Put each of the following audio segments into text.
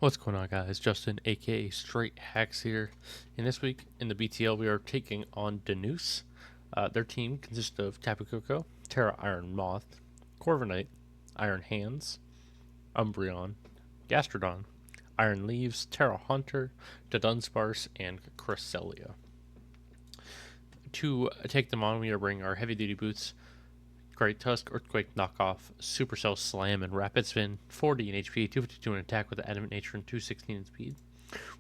What's going on, guys? Justin, aka Straight Hacks here. And this week in the BTL, we are taking on Denuse. Their team consists of Tapu Koko, Tera Iron Moth, Corviknight, Iron Hands, Umbreon, Gastrodon, Iron Leaves, Terra Hunter, Dunsparce, and Cresselia. To take them on, we are bringing our heavy duty boots, Great Tusk, Earthquake, Knockoff, Supercell, Slam, and Rapid Spin. 40 in HP, 252 in attack with the Adamant Nature, and 216 in speed.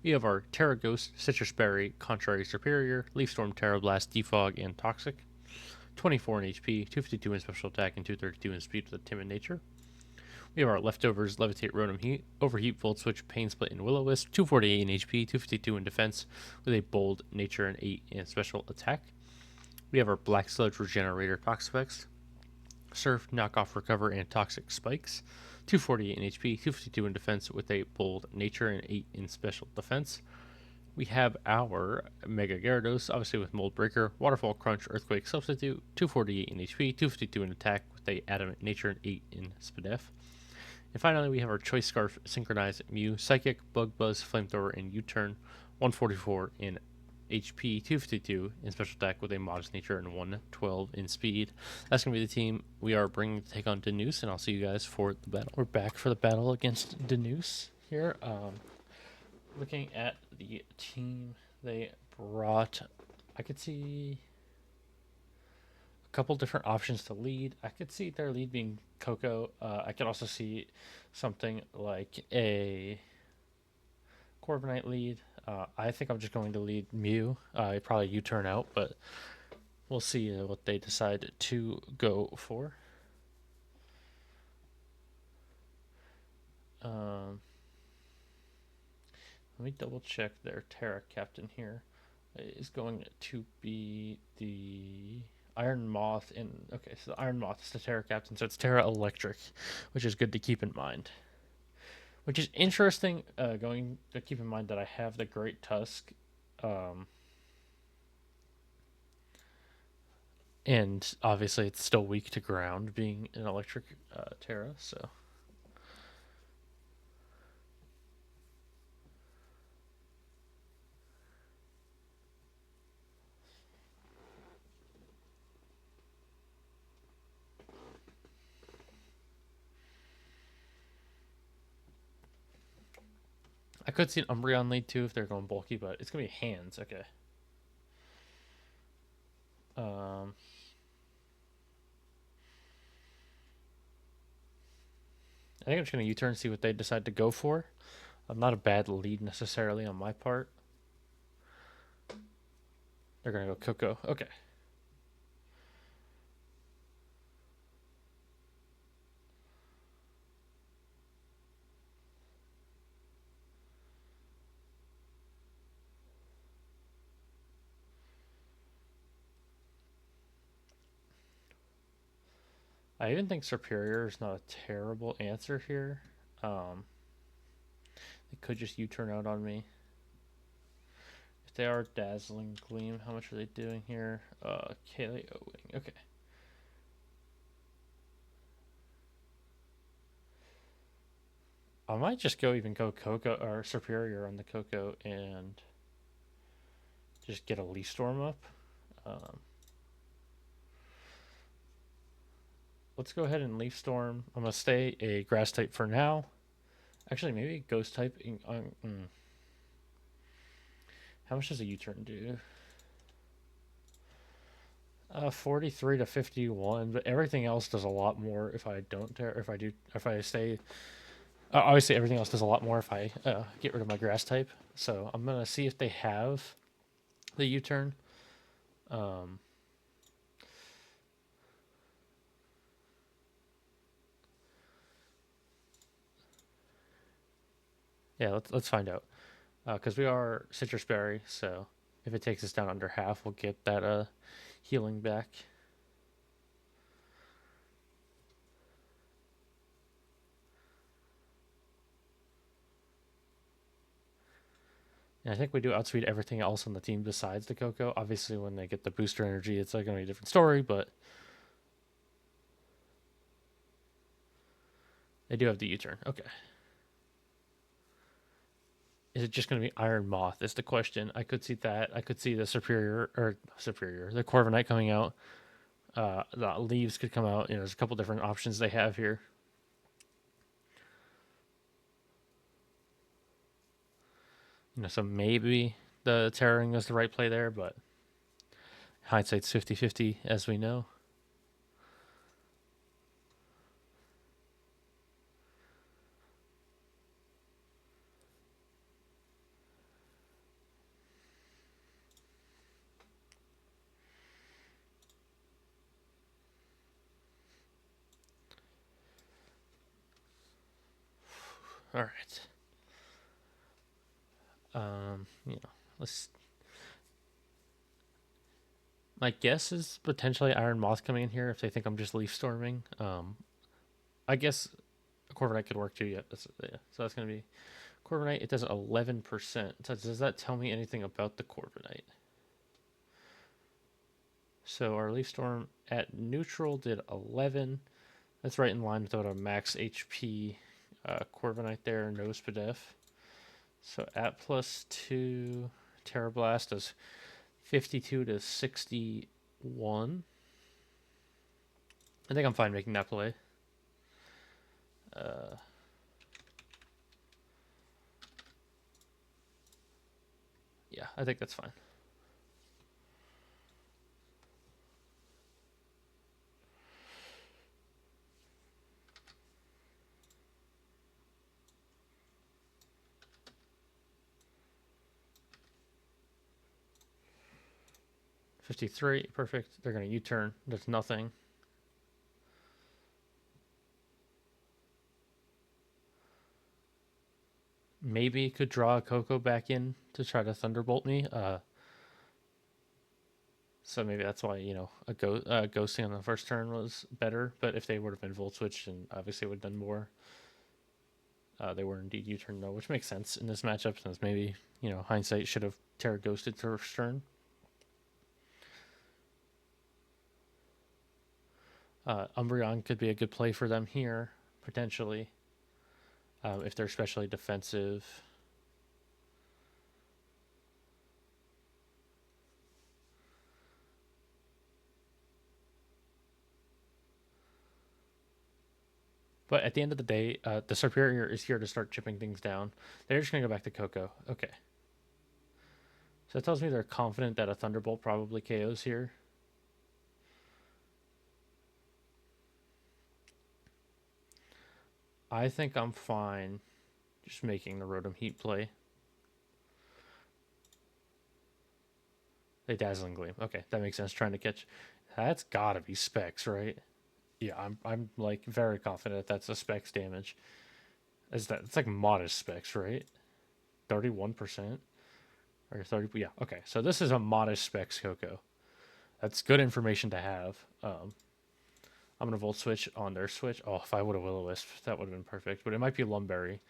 We have our Terra Ghost, Citrus Berry, Contrary Superior, Leaf Storm, Terra Blast, Defog, and Toxic. 24 in HP, 252 in special attack, and 232 in speed with a Timid Nature. We have our leftovers, Levitate, Rotom Heat, Overheat, Volt Switch, Pain Split, and Will-O-Wisp. 248 in HP, 252 in defense with a Bold Nature and 8 in special attack. We have our Black Sludge, Regenerator, Toxapex, Surf, Knockoff, Recover, and Toxic Spikes. 248 in HP, 252 in defense with a Bold Nature and 8 in special defense. We have our Mega Gyarados, obviously with Mold Breaker, Waterfall, Crunch, Earthquake, Substitute. 248 in HP, 252 in attack with a Adamant Nature and 8 in SPDF. And finally, we have our Choice Scarf, Synchronized Mew, Psychic, Bug Buzz, Flamethrower, and U-Turn. 144 in HP, 252 in special attack with a Modest Nature, and 112 in speed. That's going to be the team we are bringing to take on Denuse, and I'll see you guys for the battle. We're back for the battle against Denuse here. Looking at the team they brought, I could see a couple different options to lead. I could see their lead being Coco. I could also see something like a Corviknight lead. I think I'm just going to lead Mew. Probably U-turn out, but we'll see what they decide to go for. Let me double check their Terra captain here. It is going to be the Iron Moth. Okay, so the Iron Moth is the Terra captain, so it's Terra Electric, which is good to keep in mind. Which is interesting, going to keep in mind that I have the Great Tusk. And obviously it's still weak to ground, being an electric Terra, so. I could see an Umbreon lead too if they're going bulky, but it's going to be Hands. Okay. I think I'm just going to U-turn and see what they decide to go for. Not a bad lead necessarily on my part. They're going to go Coco. Okay. I even think Superior is not a terrible answer here. They could just U-turn out on me. If they are Dazzling Gleam, how much are they doing here? KOing. Okay. I might just go Coco or Superior on the Coco and just get a Leaf Storm up. Let's go ahead and Leaf Storm. I'm going to stay a Grass type for now. Actually, maybe Ghost type. How much does a U-turn do? 43 to 51, but everything else does a lot more if I don't. If I stay. Obviously, everything else does a lot more if I get rid of my Grass type. So I'm gonna see if they have the U-turn. Yeah, let's find out. Because we are Citrus Berry, so if it takes us down under half, we'll get that healing back. And I think we do outspeed everything else on the team besides the Coco. Obviously, when they get the booster energy, it's going to be a different story, but they do have the U-turn. Okay. Is it just going to be Iron Moth? Is the question. I could see that. I could see the superior, the Corviknight coming out. The leaves could come out. There's a couple different options they have here. So maybe the Terraring is the right play there, but hindsight's 50-50, as we know. All right. Let's. My guess is potentially Iron Moth coming in here if they think I'm just leaf storming. I guess a Corviknight could work too. Yeah, so that's gonna be Corviknight. It does 11%. So does that tell me anything about the Corviknight? So our leaf storm at neutral did 11. That's right in line with what a max HP Corviknight there, Nose Pedef. So at +2, Terra Blast does 52 to 61. I think I'm fine making that play. Yeah, I think that's fine. $53, perfect. They're going to U-turn. There's nothing. Maybe could draw a Coco back in to try to Thunderbolt me. So maybe that's why, ghosting on the first turn was better. But if they would have been Volt Switched, and obviously would have done more, they were indeed U-turn no, which makes sense in this matchup since maybe, hindsight should have Terra Ghosted first turn. Umbreon could be a good play for them here, potentially, if they're especially defensive. But at the end of the day, the Superior is here to start chipping things down. They're just going to go back to Coco. Okay. So that tells me they're confident that a Thunderbolt probably KOs here. I think I'm fine just making the Rotom Heat play. They Dazzling Gleam. Okay, that makes sense. Trying to catch. That's gotta be Specs, right? Yeah, I'm like very confident that's a Specs damage. It's like modest Specs, right? 31%? Or 30, yeah, okay. So this is a modest Specs Coco. That's good information to have. I'm gonna Volt Switch on their switch. Oh, if I would have Will-O-Wisp, that would have been perfect. But it might be Lumberry.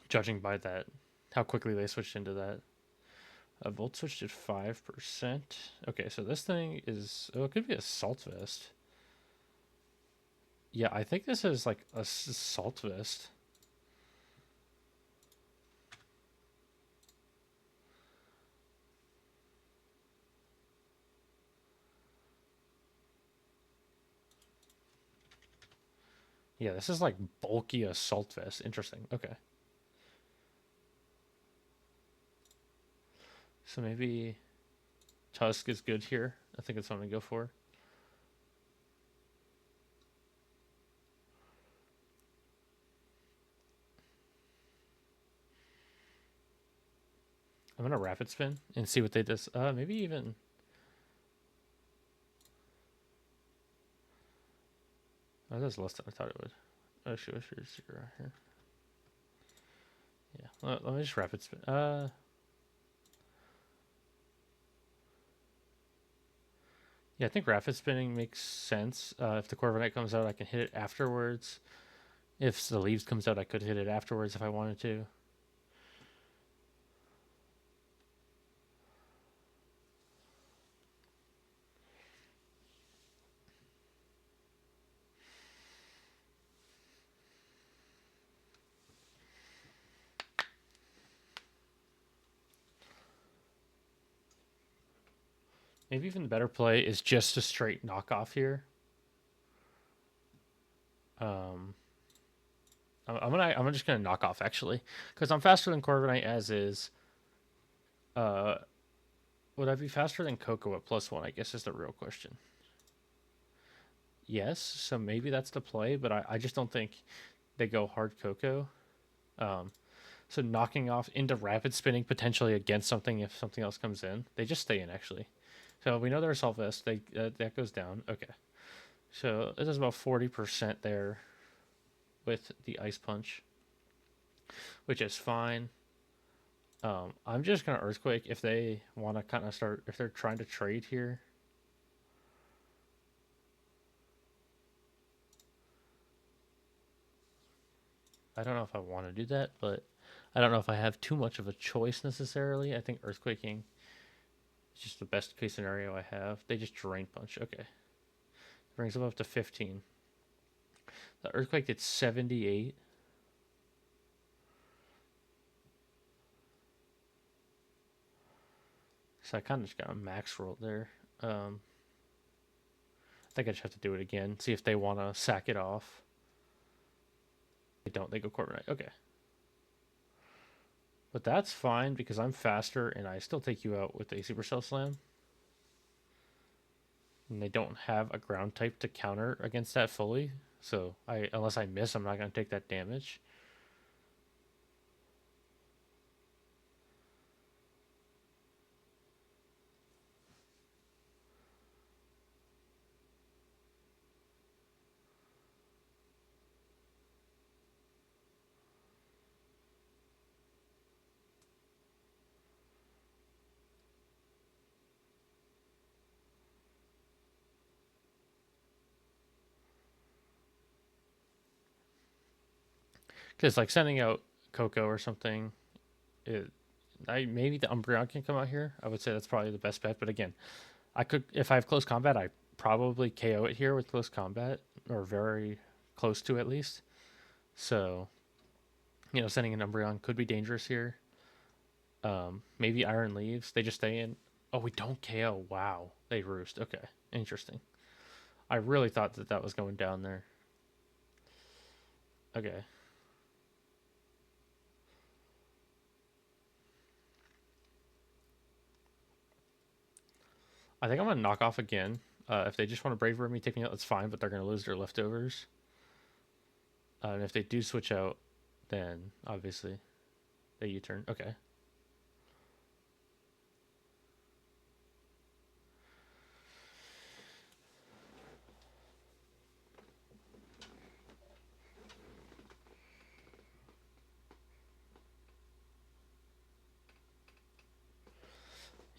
Judging by that, how quickly they switched into that. Volt switched at 5%. Okay, so this thing is... Oh, it could be a Salt Vest. Yeah, I think this is like a Salt Vest. Yeah, this is like bulky Assault Vest. Interesting. Okay. So maybe Tusk is good here. I think that's what I'm going to go for. I'm going to Rapid Spin and see what they do. Maybe even... Oh, that's less than I thought it would. Oh, sure, here. Yeah, let me just Rapid Spin. Yeah, I think Rapid Spinning makes sense. If the Corviknight comes out, I can hit it afterwards. If the Leaves comes out, I could hit it afterwards if I wanted to. maybe even the better play is just a straight knockoff here. I'm just gonna knock off actually, because I'm faster than Corviknight as is. Uh, would I be faster than Coco at +1? I guess is the real question. Yes, so maybe that's the play, but I just don't think they go hard Coco. So knocking off into rapid spinning potentially against something if something else comes in. They just stay in actually. So we know they're Assault Vest. That goes down. Okay. So this is about 40% there with the Ice Punch, which is fine. I'm just gonna Earthquake if they want to kind of start, if they're trying to trade here. I don't know if I want to do that, but I don't know if I have too much of a choice necessarily. I think Earthquaking is just the best case scenario I have. They just Drain Punch. Okay. Brings them up to 15. The Earthquake did 78. So I kind of just got a max roll there. I think I just have to do it again. See if they want to sack it off. They don't. They go Corviknight. Okay. But that's fine because I'm faster and I still take you out with a Supercell Slam. And they don't have a ground type to counter against that fully. So unless I miss, I'm not going to take that damage. Because like sending out Coco or something, maybe the Umbreon can come out here. I would say that's probably the best bet. But again, I could, if I have close combat, I probably KO it here with close combat, or very close to at least. So, sending an Umbreon could be dangerous here. Maybe Iron Leaves. They just stay in. Oh, we don't KO. Wow. They roost. Okay. Interesting. I really thought that was going down there. Okay. I think I'm going to knock off again. If they just want to Bravery me, take me out, that's fine, but they're going to lose their leftovers. And if they do switch out, then obviously they U-turn. Okay.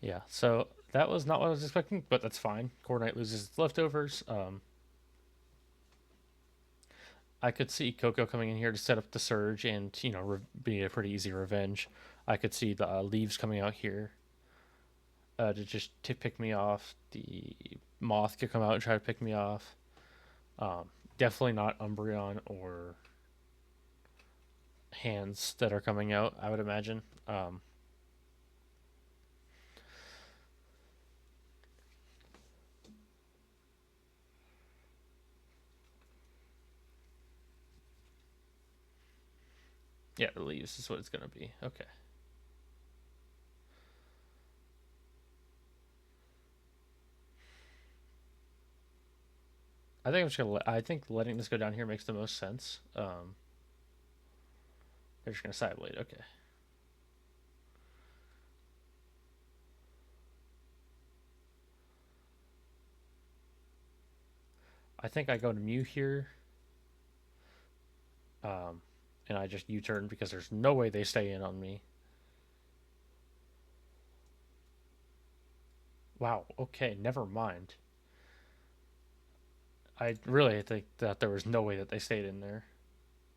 Yeah, so that was not what I was expecting, but that's fine. Corviknight loses its leftovers. I could see Coco coming in here to set up the Surge and, be a pretty easy revenge. I could see the Leaves coming out here to just pick me off. The Moth could come out and try to pick me off. Definitely not Umbreon or Hands that are coming out, I would imagine. Yeah, the Leaves is what it's going to be. Okay. I think I'm just gonna. I think letting this go down here makes the most sense. They're just gonna Side Blade. Okay. I think I go to Mew here. And I just U-turn because there's no way they stay in on me. Wow. Okay. Never mind. I really think that there was no way that they stayed in there.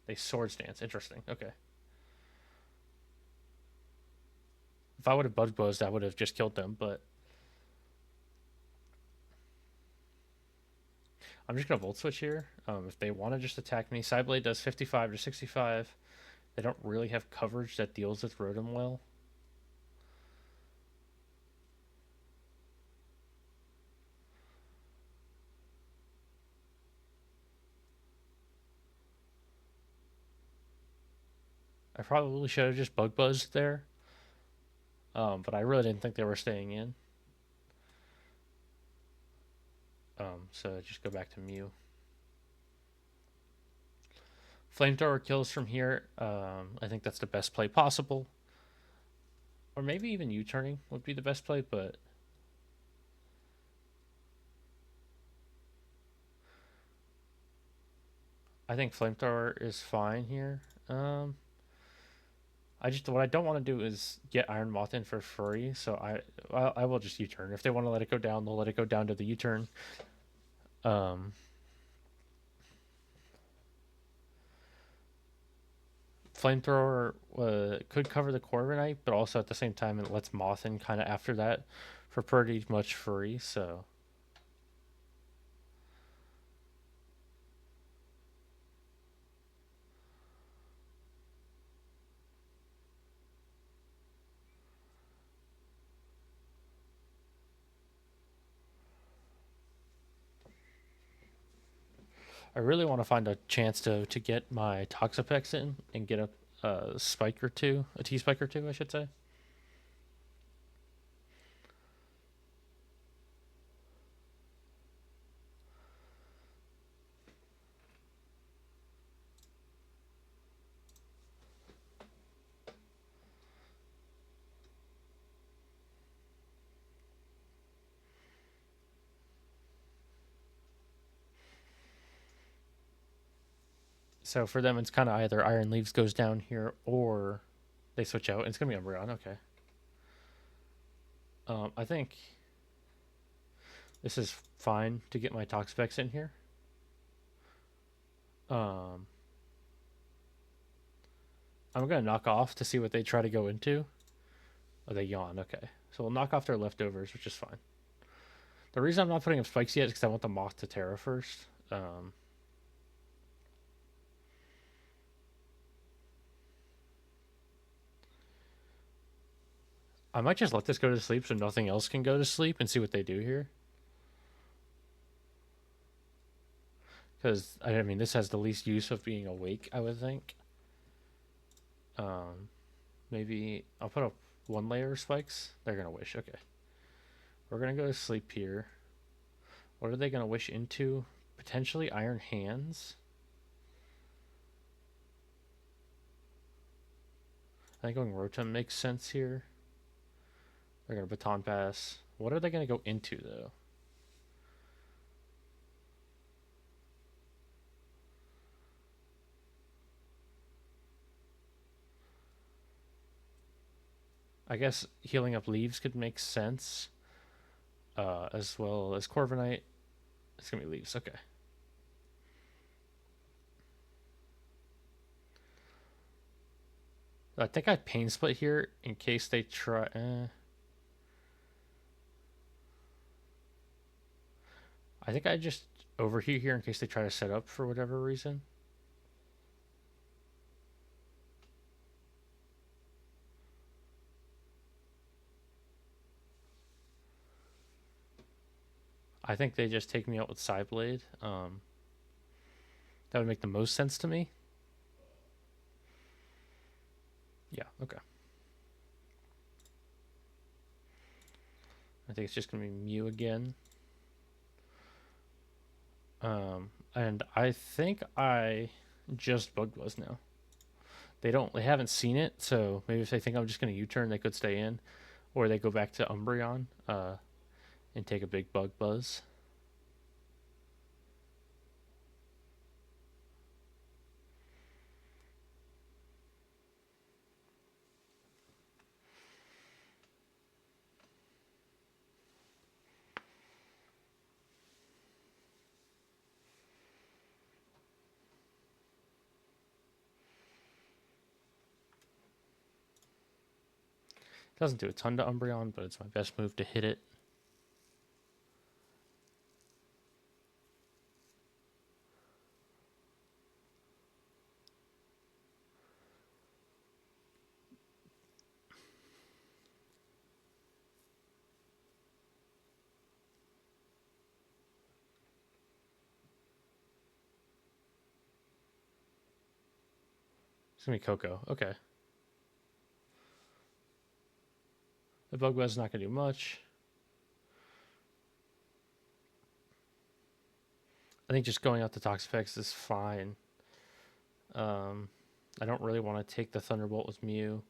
They Swords Dance. Interesting. Okay. If I would have Bug Buzzed, I would have just killed them, but I'm just going to Volt Switch here. If they want to just attack me, Psyblade does 55 to 65. They don't really have coverage that deals with Rotom well. I probably should have just bug buzzed there, but I really didn't think they were staying in. So just go back to Mew. Flamethrower kills from here. I think that's the best play possible. Or maybe even U-turning would be the best play, but I think Flamethrower is fine here. What I don't want to do is get Iron Moth in for free, so I will just U-turn. If they want to let it go down, they'll let it go down to the U-turn. Flamethrower could cover the Corviknight, but also at the same time it lets Moth in kind of after that for pretty much free. So I really want to find a chance to get my Toxapex in and get a spike or two, a T spike or two, I should say. So for them, it's kind of either Iron Leaves goes down here or they switch out. It's gonna be Umbreon. Okay. I think this is fine to get my Toxapex in here. I'm gonna knock off to see what they try to go into. Oh, they yawn. Okay, so we'll knock off their leftovers, which is fine. The reason I'm not putting up spikes yet is because I want the Moth to Tera first. I might just let this go to sleep so nothing else can go to sleep and see what they do here. Because, I mean, this has the least use of being awake, I would think. Maybe I'll put up one layer of spikes. They're going to wish. Okay. We're going to go to sleep here. What are they going to wish into? Potentially Iron Hands. I think going Rotom makes sense here. They're going to Baton Pass. What are they going to go into, though? I guess healing up Leaves could make sense. As well as Corviknight. It's going to be Leaves. Okay. I think I Pain Split here in case they try... I think I just overheat here in case they try to set up for whatever reason. I think they just take me out with Psyblade. That would make the most sense to me. Yeah, okay. I think it's just going to be Mew again. And I think I just Bug Buzz now. They haven't seen it, so maybe if they think I'm just going to U-turn, they could stay in. Or they go back to Umbreon and take a big Bug Buzz. Doesn't do a ton to Umbreon, but it's my best move to hit it. It's gonna be Coco. Okay. The Bug Buzz is not gonna do much. I think just going out the Toxapex is fine. I don't really want to take the Thunderbolt with Mew.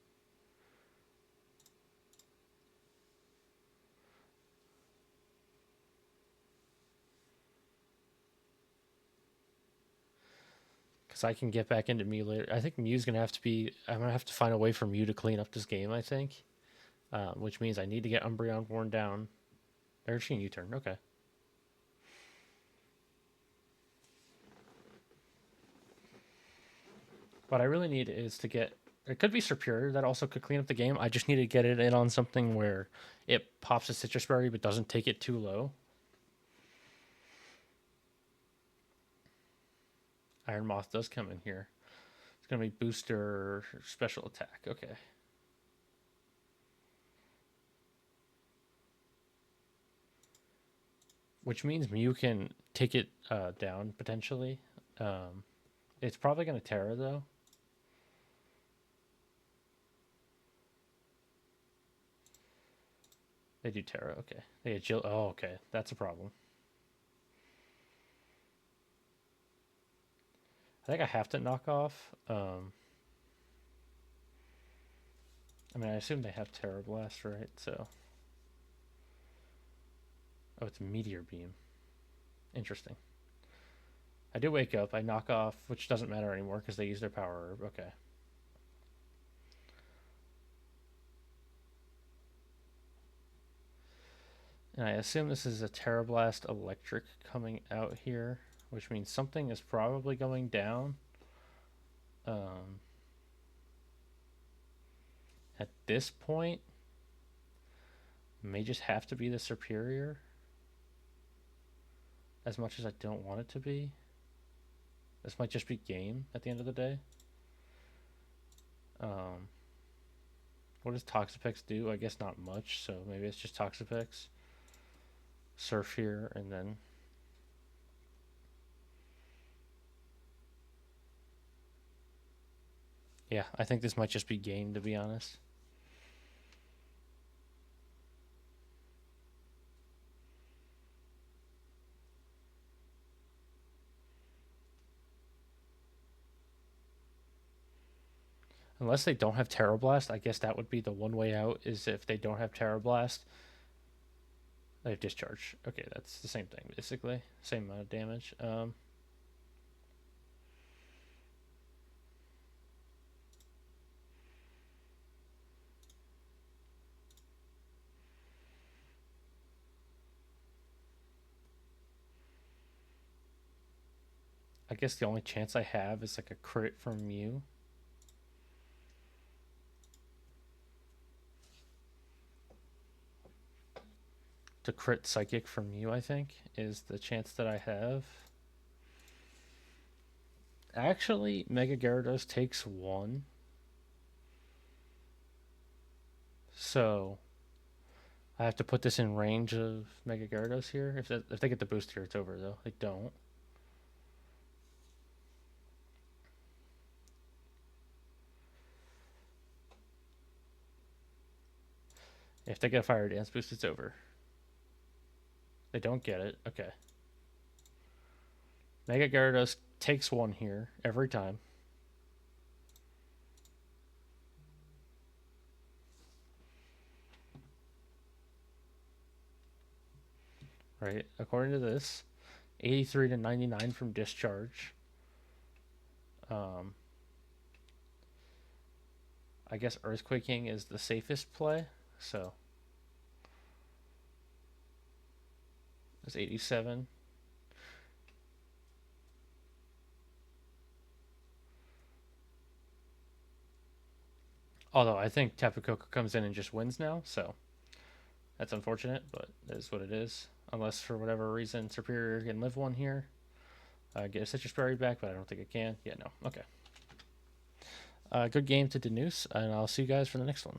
Because I can get back into Mew later. I think Mew's going to have to be... I'm going to have to find a way for Mew to clean up this game, I think. Which means I need to get Umbreon worn down. They're Sheen U-turn. Okay. What I really need is to get... It could be Serperior that also could clean up the game. I just need to get it in on something where it pops a Citrus Berry but doesn't take it too low. Iron Moth does come in here. It's going to be booster special attack. Okay. Which means Mew can take it down potentially. It's probably going to Tera though. They do Tera. Okay. They agil. Oh, okay. That's a problem. I think I have to knock off. I mean, I assume they have Terra Blast, right? So. Oh, it's Meteor Beam. Interesting. I do wake up. I knock off, which doesn't matter anymore because they use their power herb. Okay. And I assume this is a Terra Blast Electric coming out here, which means something is probably going down. At this point, may just have to be the Serperior. As much as I don't want it to be. This might just be game at the end of the day. What does Toxapex do? I guess not much, so maybe it's just Toxapex. Surf here, and then... Yeah, I think this might just be game, to be honest. Unless they don't have Terra Blast, I guess that would be the one way out, is if they don't have Terra Blast, they have Discharge. Okay, that's the same thing, basically. Same amount of damage. I guess the only chance I have is like a crit from Mew. To crit Psychic from Mew, I think, is the chance that I have. Actually, Mega Gyarados takes one. So, I have to put this in range of Mega Gyarados here. If they get the boost here, it's over, though. They don't. If they get a Fire Dance boost, it's over. They don't get it. Okay. Mega Gyarados takes one here every time. Right, according to this, 83 to 99 from Discharge. I guess Earthquaking is the safest play, so that's 87. Although I think Tapu Koko comes in and just wins now, so that's unfortunate, but it is what it is. Unless for whatever reason Serperior can live one here. Get a Citrus Berry back, but I don't think it can. Yeah, no. Okay. Good game to Denuse, and I'll see you guys for the next one.